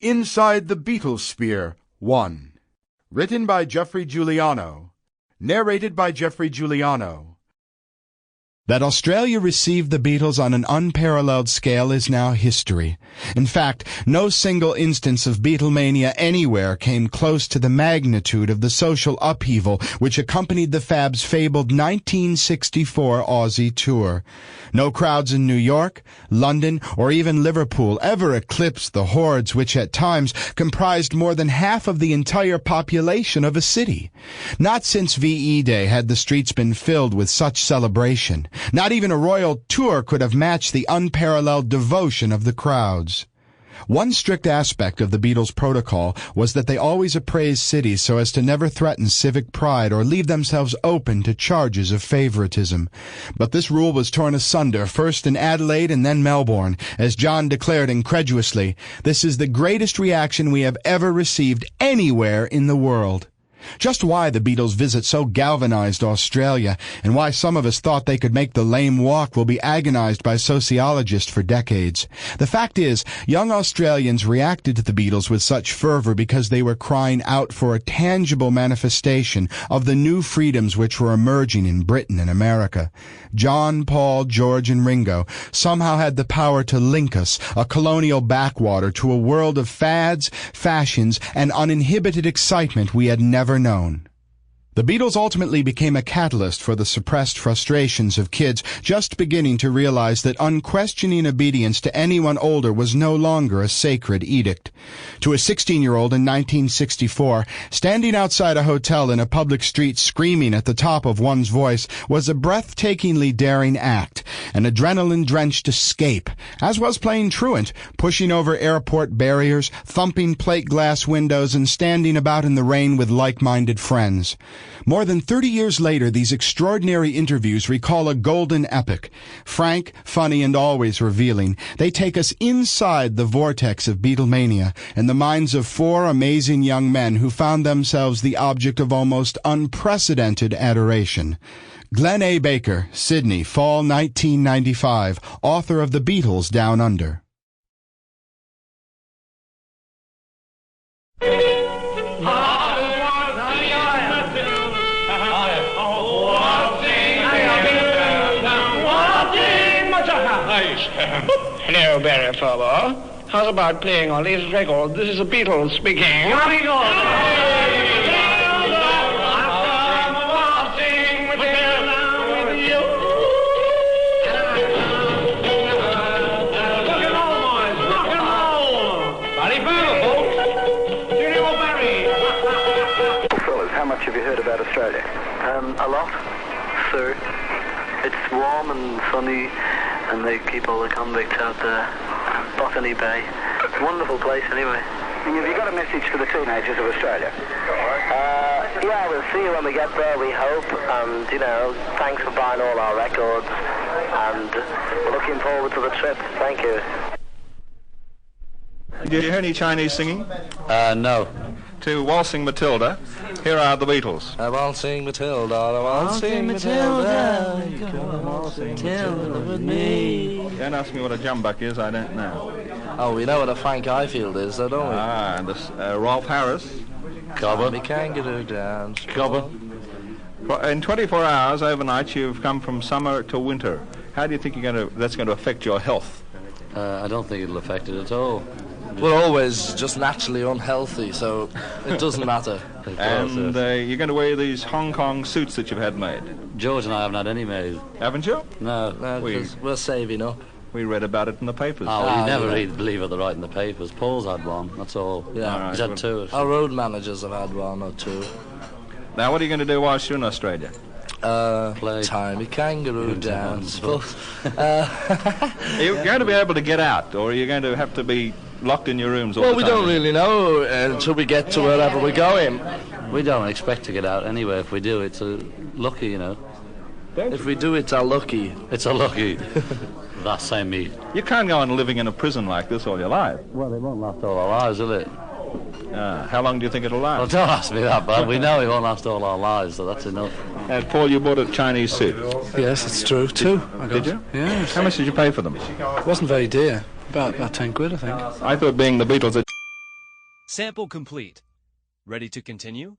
Inside the Beatleспhere 1. Written by Geoffrey Giuliano. Narrated by Geoffrey Giuliano. That Australia received the Beatles on an unparalleled scale is now history. In fact, no single instance of Beatlemania anywhere came close to the magnitude of the social upheaval which accompanied the Fab's fabled 1964 Aussie tour. No crowds in New York, London, or even Liverpool ever eclipsed the hordes which at times comprised more than half of the entire population of a city. Not since VE Day had the streets been filled with such celebration. Not even a royal tour could have matched the unparalleled devotion of the crowds. One strict aspect of the Beatles' protocol was that they always appraised cities so as to never threaten civic pride or leave themselves open to charges of favoritism. But this rule was torn asunder, first in Adelaide and then Melbourne, as John declared incredulously, "This is the greatest reaction we have ever received anywhere in the world." Just why the Beatles' visit so galvanized Australia, and why some of us thought they could make the lame walk, will be agonized by sociologists for decades. The fact is, young Australians reacted to the Beatles with such fervor because they were crying out for a tangible manifestation of the new freedoms which were emerging in Britain and America. John, Paul, George, and Ringo somehow had the power to link us, a colonial backwater, to a world of fads, fashions, and uninhibited excitement we had never known. The Beatles ultimately became a catalyst for the suppressed frustrations of kids just beginning to realize that unquestioning obedience to anyone older was no longer a sacred edict. To a 16-year-old in 1964, standing outside a hotel in a public street screaming at the top of one's voice was a breathtakingly daring act, an adrenaline-drenched escape, as was playing truant, pushing over airport barriers, thumping plate glass windows, and standing about in the rain with like-minded friends. More than 30 years later, these extraordinary interviews recall a golden epoch. Frank, funny, and always revealing, they take us inside the vortex of Beatlemania and the minds of four amazing young men who found themselves the object of almost unprecedented adoration. Glenn A. Baker, Sydney, fall 1995, author of The Beatles Down Under. Hello, Barry Farber. How's about playing on these records? This is the Beatles speaking. Fellas, how much have you heard about Australia? A lot, sir. It's warm and sunny, and they keep all the convicts out there. Botany Bay. Wonderful place, anyway. And have you got a message for the teenagers of Australia? Yeah, we'll see you when we get there, we hope. And, thanks for buying all our records. And we're looking forward to the trip. Thank you. Did you hear any Chinese singing? No. To Waltzing Matilda, here are the Beatles. Waltzing Matilda, waltzing Matilda, Matilda with me. Don't ask me what a jumbuck is, I don't know. Oh, we know what a Frank Highfield is, though, don't we? Ah, and this Rolf Harris. Cobber. The kangaroo dance. Cobber. In 24 hours overnight, you've come from summer to winter. How do you think that's going to affect your health? I don't think it'll affect it at all. We're always just naturally unhealthy, so it doesn't matter. And you're going to wear these Hong Kong suits that you've had made? George and I haven't had any made. Haven't you? No, because we're saving up. We read about it in the papers. Oh, you never believe what they write in the papers. Paul's had one, that's all. Yeah, right, he's had two. Our road managers have had one or two. Now, what are you going to do whilst you're in Australia? Play Tiny Kangaroo Dance. Are you going to be able to get out, or are you going to have to be locked in your rooms all the time? Well, we don't really know until we get to wherever we're going. We don't expect to get out anyway. If we do, it's lucky, If we do, it's our lucky. It's our lucky. That same me. You can't go on living in a prison like this all your life. Well, it won't last all our lives, will it? How long do you think it'll last? Well, don't ask me that, but we know it won't last all our lives, so that's enough. And Paul, you bought a Chinese suit. Yes, it's true. Two. Did you? Yes. How much did you pay for them? It wasn't very dear. About 10 quid, I think. I thought being the Beatles... Sample complete. Ready to continue?